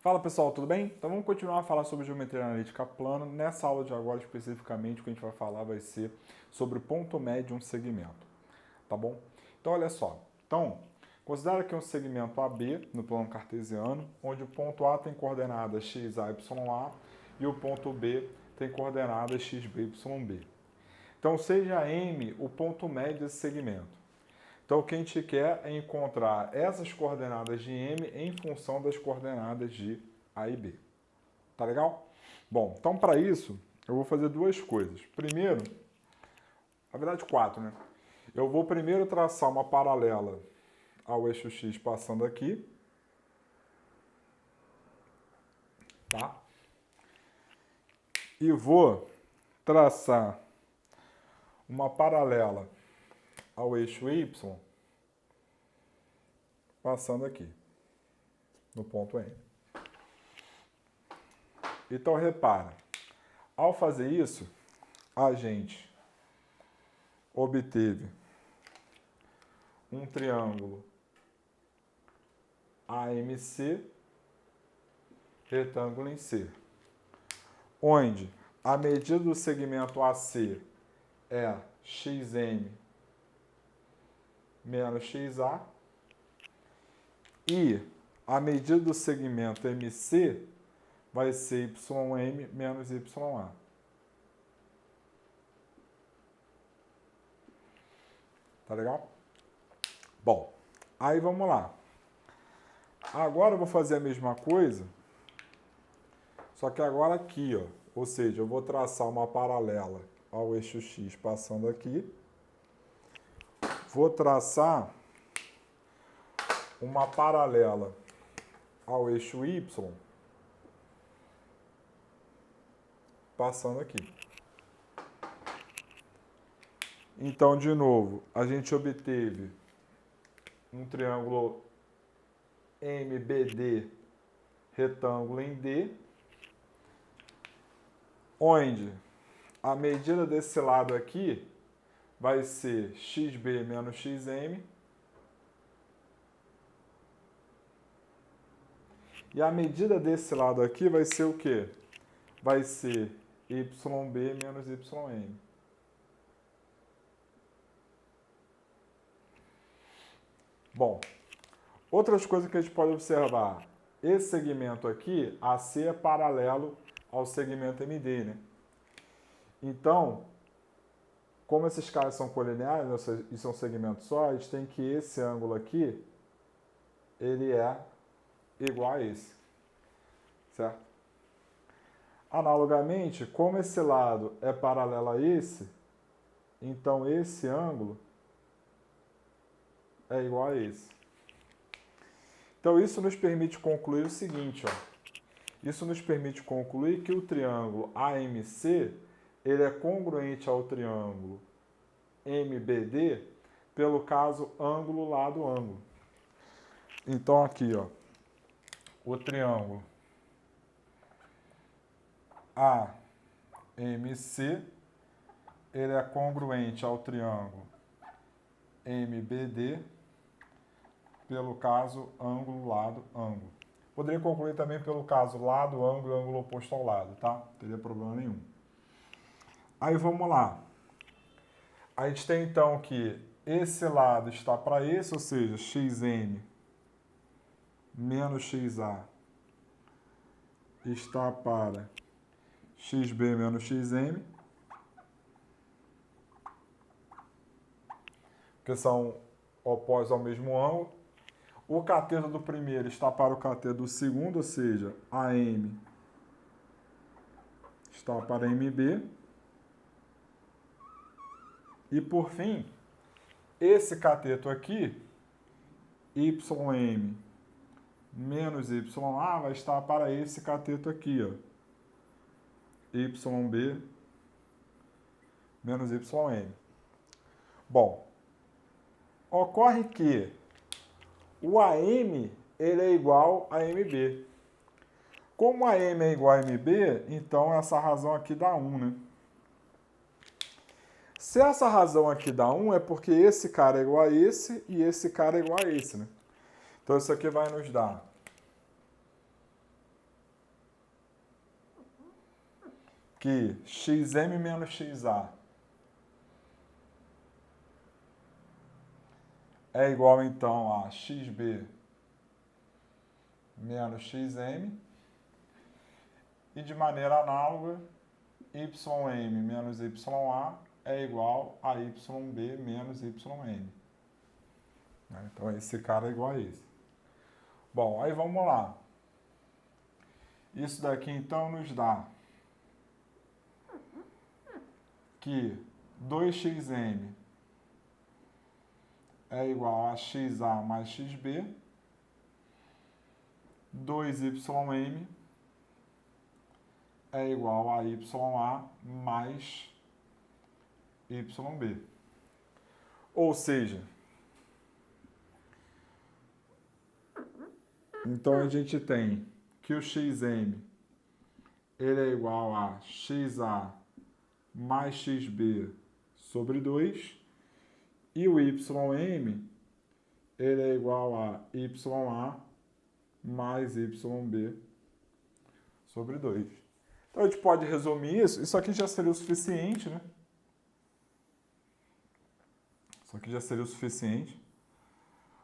Fala pessoal, tudo bem? Então vamos continuar a falar sobre geometria analítica plana. Nessa aula de agora, especificamente, o que a gente vai falar vai ser sobre o ponto médio de um segmento, tá bom? Então olha só, considera que um segmento AB no plano cartesiano, onde o ponto A tem coordenadas x, a, y, a e o ponto B tem coordenadas x, b, y, b. Então seja M o ponto médio desse segmento. Então, o que a gente quer é encontrar essas coordenadas de M em função das coordenadas de A e B. Tá legal? Bom, então para isso, eu vou fazer duas coisas. Primeiro, na verdade quatro, né? Eu vou primeiro traçar uma paralela ao eixo X passando aqui. Tá? E vou traçar uma paralela ao eixo Y passando aqui, no ponto M. Então, repara, ao fazer isso, a gente obteve um triângulo AMC, retângulo em C, onde a medida do segmento AC é XM menos XA, e a medida do segmento MC vai ser YM menos YA. Tá legal? Bom, aí vamos lá. Agora eu vou fazer a mesma coisa, só que agora aqui, ó. Ou seja, eu vou traçar uma paralela ao eixo X passando aqui. Vou traçar uma paralela ao eixo Y passando aqui. Então, de novo, a gente obteve um triângulo MBD retângulo em D, onde a medida desse lado aqui vai ser XB menos XM, e a medida desse lado aqui vai ser o quê? Vai ser YB menos YM. Bom, outras coisas que a gente pode observar. Esse segmento aqui, AC, é paralelo ao segmento MD, né? Então, como esses caras são colineares, e são segmentos só, a gente tem que esse ângulo aqui, ele é igual a esse, certo? Analogamente, como esse lado é paralelo a esse, então esse ângulo é igual a esse. Então isso nos permite concluir o seguinte, ó. Isso nos permite concluir que o triângulo AMC, ele é congruente ao triângulo MBD pelo caso ângulo lado ângulo. Então aqui, ó, o triângulo AMC, ele é congruente ao triângulo MBD pelo caso ângulo lado ângulo. Poderia concluir também pelo caso lado ângulo e ângulo oposto ao lado, tá? Não teria problema nenhum. Aí vamos lá. A gente tem então que esse lado está para esse, ou seja, XM menos XA está para XB menos XM, que são opostos ao mesmo ângulo. O cateto do primeiro está para o cateto do segundo, ou seja, AM está para MB. E por fim, esse cateto aqui, YM menos YA, vai estar para esse cateto aqui, ó, YB menos YM. Bom, ocorre que o AM ele é igual a MB. Como AM é igual a MB, então essa razão aqui dá 1, né? Se essa razão aqui dá 1, é porque esse cara é igual a esse e esse cara é igual a esse, né? Então isso aqui vai nos dar que xm menos xa é igual, então, a xb menos xm, e de maneira análoga, ym menos ya é igual a yb menos ym. Então, esse cara é igual a esse. Bom, aí vamos lá. Isso daqui, então, nos dá que 2xm é igual a xa mais xb, 2ym é igual a ya mais yb. Ou seja, então a gente tem que o xm ele é igual a xa mais xb sobre 2, e o ym ele é igual a ya mais yb sobre 2. Então a gente pode resumir isso aqui já seria o suficiente, né? Isso aqui já seria o suficiente.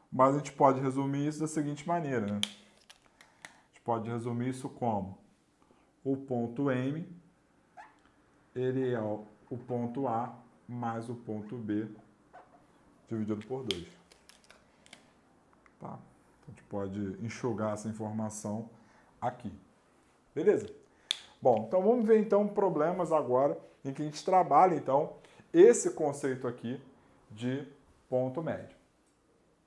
Mas a gente pode resumir isso da seguinte maneira, né? A gente pode resumir isso como o ponto M, ele é o ponto A mais o ponto B dividido por 2. Tá? Então a gente pode enxugar essa informação aqui. Beleza? Bom, então vamos ver então problemas agora em que a gente trabalha então esse conceito aqui de ponto médio.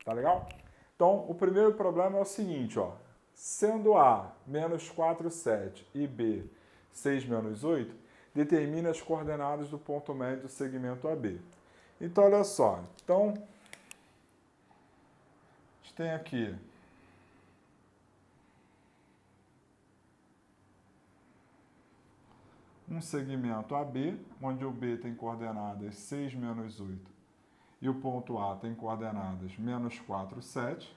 Tá legal? Então, o primeiro problema é o seguinte, ó. Sendo A menos 4, 7 e B 6 menos 8, determine as coordenadas do ponto médio do segmento AB. Então, olha só. Então, a gente tem aqui um segmento AB, onde o B tem coordenadas 6 menos 8 e o ponto A tem coordenadas menos 4, 7.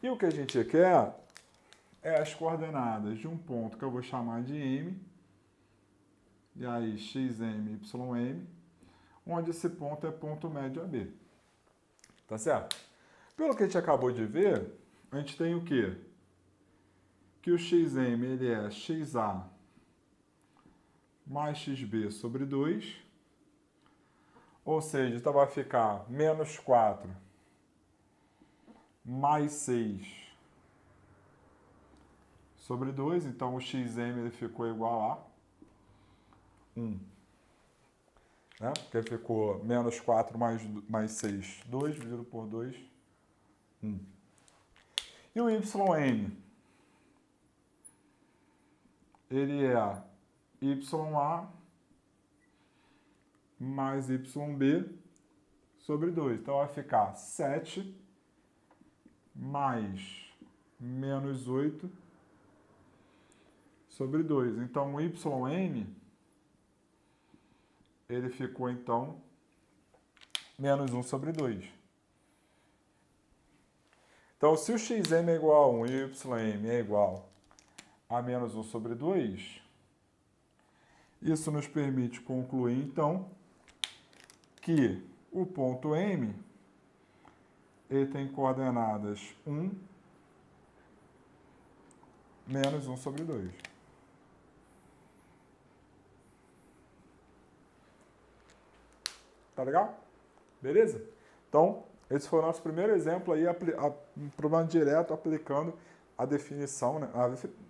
E o que a gente quer é as coordenadas de um ponto que eu vou chamar de M, e aí xm, ym, onde esse ponto é ponto médio AB. Tá certo? Pelo que a gente acabou de ver, a gente tem o quê? Que o xm ele é xa mais xb sobre 2, ou seja, então vai ficar menos 4 mais 6 sobre 2, então o xm ele ficou igual a 1. Né? Porque ficou menos 4 mais 6, 2, dividido por 2, 1. E o ym, ele é ya mais yb sobre 2. Então vai ficar 7 mais menos 8 sobre 2. Então o ym, ele ficou então menos 1 sobre 2. Então se o xm é igual a 1 e o ym é igual a menos 1 sobre 2, isso nos permite concluir então que o ponto M ele tem coordenadas 1 menos 1 sobre 2. Tá legal? Beleza? Então, esse foi o nosso primeiro exemplo aí, um problema direto aplicando a definição, né?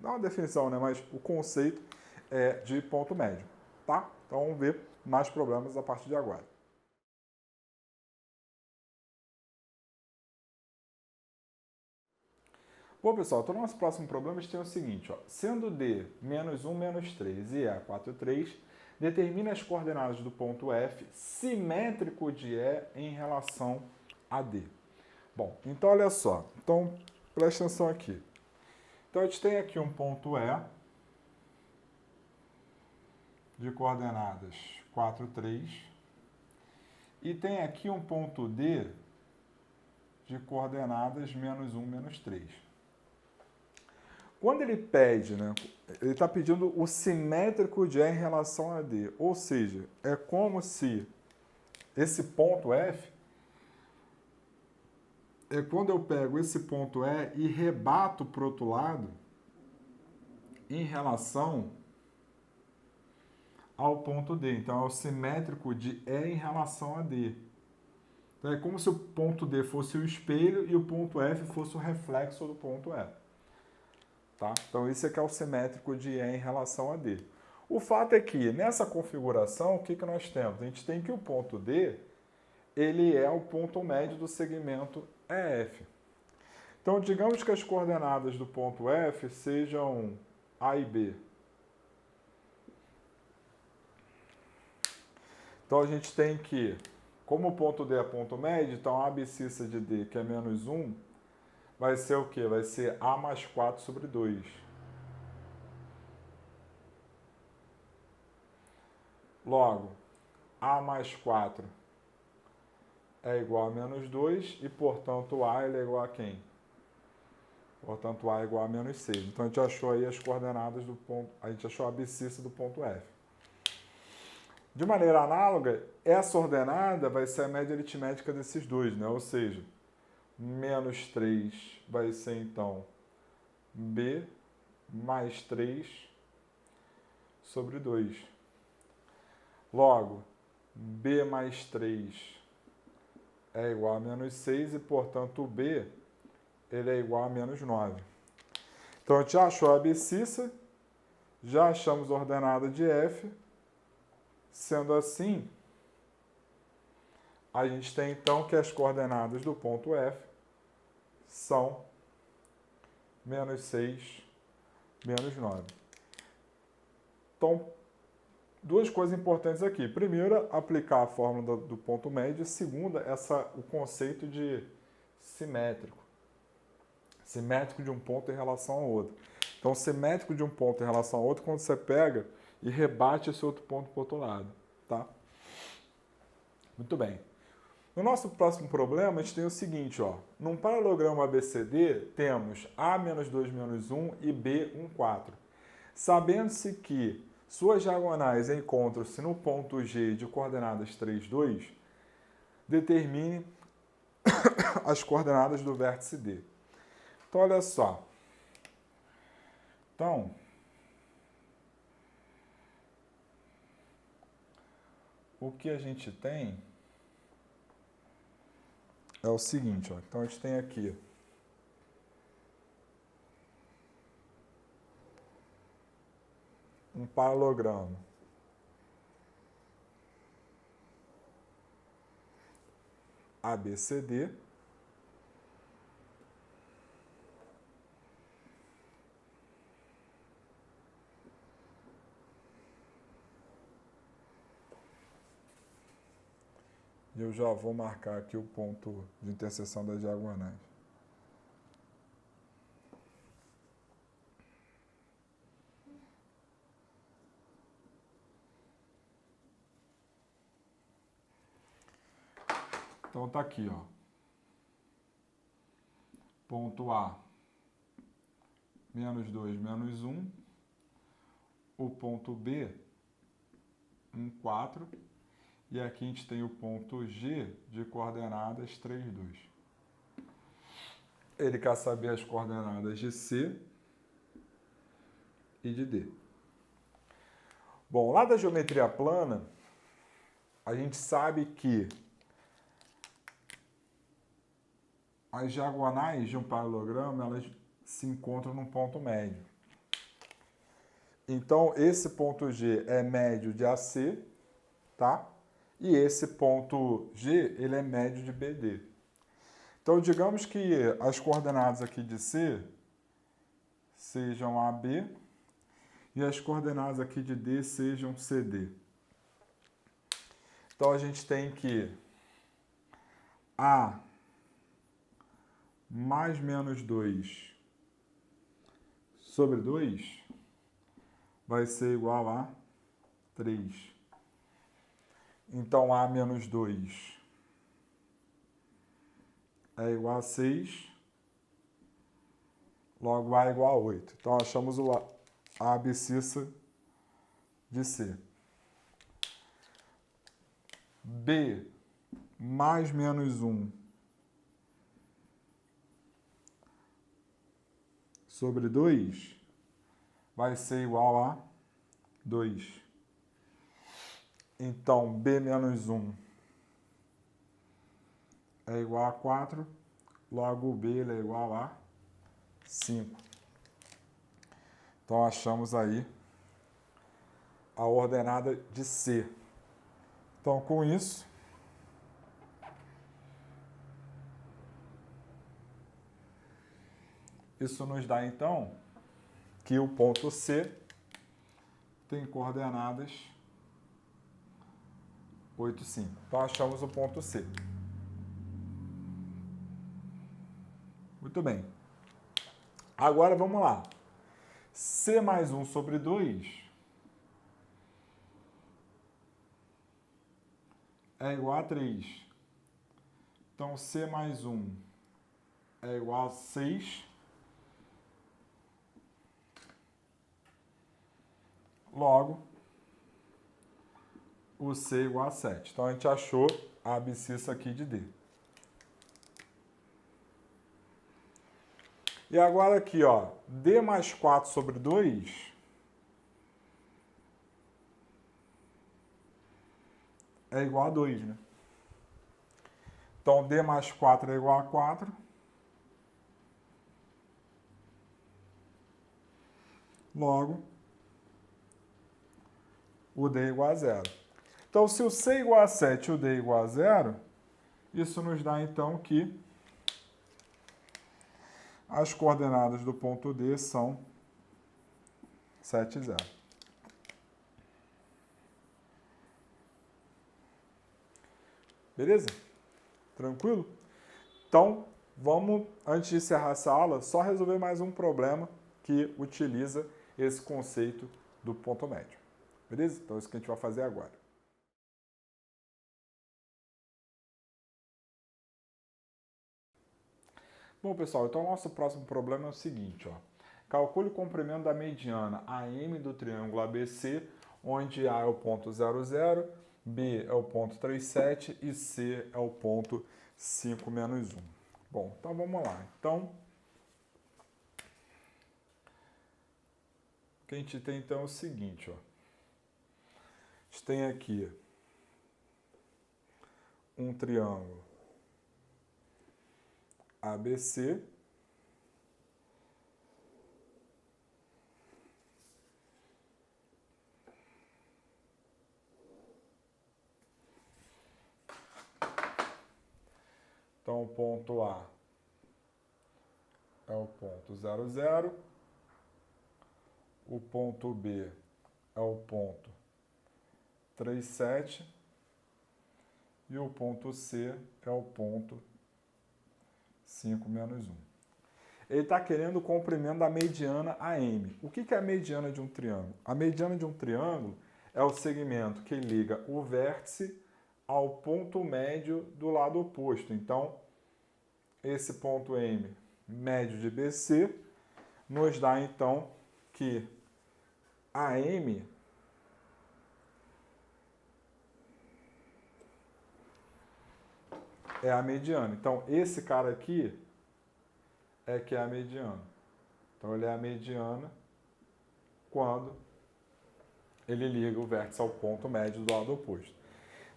Não a definição, né? Mas o conceito de ponto médio. Tá? Então, vamos ver mais problemas a partir de agora. Bom, pessoal, então o nosso próximo problema tem o seguinte, ó. Sendo D menos 1, menos 3 e E 4, 3, determine as coordenadas do ponto F simétrico de E em relação a D. Bom, então olha só. Então, preste atenção aqui. Então, a gente tem aqui um ponto E de coordenadas 4, 3 e tem aqui um ponto D de coordenadas menos 1, menos 3. Quando ele pede, né, ele está pedindo o simétrico de E em relação a D. Ou seja, é como se esse ponto F, é quando eu pego esse ponto E e rebato para o outro lado em relação ao ponto D. Então, é o simétrico de E em relação a D. Então, é como se o ponto D fosse o espelho e o ponto F fosse o reflexo do ponto E. Tá? Então, isso aqui é o simétrico de E em relação a D. O fato é que, nessa configuração, o que nós temos? A gente tem que o ponto D, ele é o ponto médio do segmento EF. Então, digamos que as coordenadas do ponto F sejam A e B. Então, a gente tem que, como o ponto D é ponto médio, então a abscissa de D, que é menos 1, vai ser o quê? Vai ser A mais 4 sobre 2. Logo, A mais 4 é igual a menos 2 e, portanto, A ele é igual a quem? Portanto, A é igual a menos 6. Então, a gente achou aí as coordenadas do ponto, a gente achou a abscissa do ponto F. De maneira análoga, essa ordenada vai ser a média aritmética desses dois, né? Ou seja, menos 3 vai ser, então, B mais 3 sobre 2. Logo, B mais 3 é igual a menos 6 e, portanto, o B ele é igual a menos 9. Então, a gente já achou a abscissa, já achamos a ordenada de F. Sendo assim, a gente tem então que as coordenadas do ponto F são menos 6, menos 9. Então, duas coisas importantes aqui. Primeira, aplicar a fórmula do ponto médio. Segunda, o conceito de simétrico. Simétrico de um ponto em relação ao outro. Então, simétrico de um ponto em relação ao outro, quando você pega e rebate esse outro ponto para o outro lado. Tá? Muito bem. No nosso próximo problema, a gente tem o seguinte, ó. Num paralelogramo ABCD, temos A menos 2 menos 1 e B 1, 4. Sabendo-se que suas diagonais encontram-se no ponto G de coordenadas 3, 2, determine as coordenadas do vértice D. Então, olha só. Então, o que a gente tem é o seguinte, ó. Então, a gente tem aqui um paralelogramo ABCD. E eu já vou marcar aqui o ponto de interseção das diagonais. Então tá aqui, ó. Ponto A, menos 2, menos 1. O ponto B, 1, 4. E aqui a gente tem o ponto G de coordenadas 3, 2. Ele quer saber as coordenadas de C e de D. Bom, lá da geometria plana, a gente sabe que as diagonais de um paralelogramo, elas se encontram num ponto médio. Então, esse ponto G é médio de AC, tá? E esse ponto G, ele é médio de BD. Então, digamos que as coordenadas aqui de C sejam AB e as coordenadas aqui de D sejam CD. Então, a gente tem que A mais menos 2 sobre 2 vai ser igual a 3. Então, A menos 2 é igual a 6. logo A igual a 8. Então, achamos a abscissa de C. B mais menos 1 sobre 2 vai ser igual a 2. Então, B menos 1 é igual a 4, logo B é igual a 5. Então, achamos aí a ordenada de C. Então, com isso, isso nos dá, então, que o ponto C tem coordenadas 8, 5. Então, achamos o ponto C. Muito bem. Agora, vamos lá. C mais 1 sobre 2 é igual a 3. Então, C mais 1 é igual a 6. Logo, o C é igual a 7. Então, a gente achou a abscissa aqui de D. E agora aqui, ó, D mais 4 sobre 2 é igual a 2, né? Então, D mais 4 é igual a 4. Logo, o D é igual a 0. Então, se o C é igual a 7 e o D é igual a 0, isso nos dá, então, que as coordenadas do ponto D são 7 e 0. Beleza? Tranquilo? Então, vamos, antes de encerrar essa aula, só resolver mais um problema que utiliza esse conceito do ponto médio. Beleza? Então, é isso que a gente vai fazer agora. Bom, pessoal, então o nosso próximo problema é o seguinte, ó. Calcule o comprimento da mediana AM do triângulo ABC, onde A é o ponto 00, B é o ponto 37 e C é o ponto 5 menos 1. Bom, então vamos lá. Então, o que a gente tem então é o seguinte, ó. A gente tem aqui um triângulo ABC, então o ponto A é o ponto 00, o ponto B é o ponto 37 e o ponto C é o ponto 5 menos 1. Ele está querendo o comprimento da mediana AM. O que é a mediana de um triângulo? A mediana de um triângulo é o segmento que liga o vértice ao ponto médio do lado oposto. Então, esse ponto M médio de BC nos dá, então, que AM é a mediana. Então, esse cara aqui é que é a mediana. Então, ele é a mediana quando ele liga o vértice ao ponto médio do lado oposto.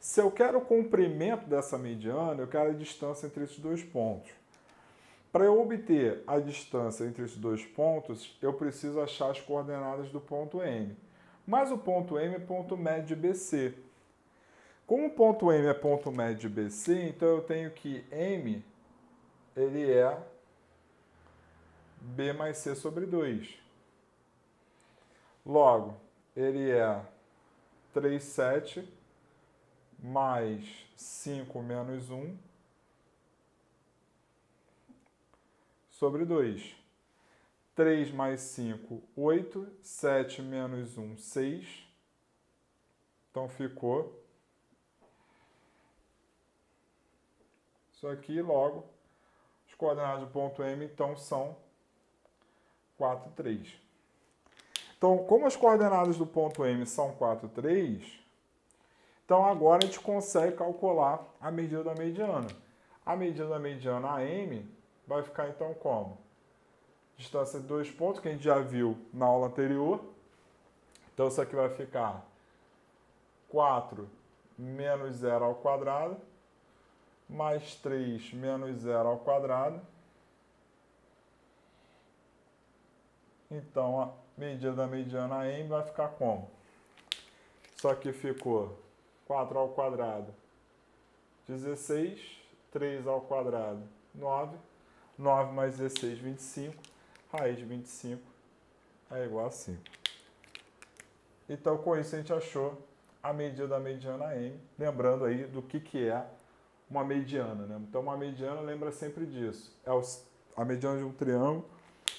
Se eu quero o comprimento dessa mediana, eu quero a distância entre esses dois pontos. Para eu obter a distância entre esses dois pontos, eu preciso achar as coordenadas do ponto M. Mas o ponto M é ponto médio de BC. Como o ponto M é ponto médio de BC, então eu tenho que M ele é B mais C sobre 2. Logo, ele é 37 mais 5 menos 1 sobre 2. 3 mais 5, 8. 7 menos 1, 6. Então, ficou isso aqui. Logo, as coordenadas do ponto M, então, são 4, 3. Então, como as coordenadas do ponto M são 4, 3, então agora a gente consegue calcular a medida da mediana. A medida da mediana AM vai ficar então como? Distância de 2 pontos, que a gente já viu na aula anterior. Então isso aqui vai ficar 4 menos 0 ao quadrado, mais 3 menos 0 ao quadrado. Então a medida da mediana AM vai ficar como? Isso aqui ficou 4 ao quadrado, 16, 3 ao quadrado, 9, 9 mais 16, 25, raiz de 25 é igual a 5. Então, com isso, a gente achou a medida da mediana M, lembrando aí do que é uma mediana, né? Então, uma mediana, lembra sempre disso, a mediana de um triângulo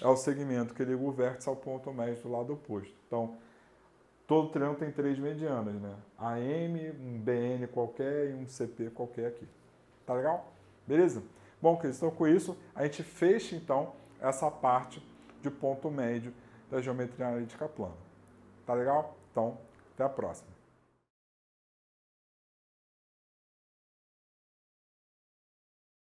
é o segmento que liga o vértice ao ponto médio do lado oposto. Então, todo triângulo tem 3 medianas, né? AM, um BN qualquer e um CP qualquer aqui. Tá legal? Beleza? Bom, então com isso, a gente fecha, então, essa parte de ponto médio da geometria analítica plana. Tá legal? Então, até a próxima.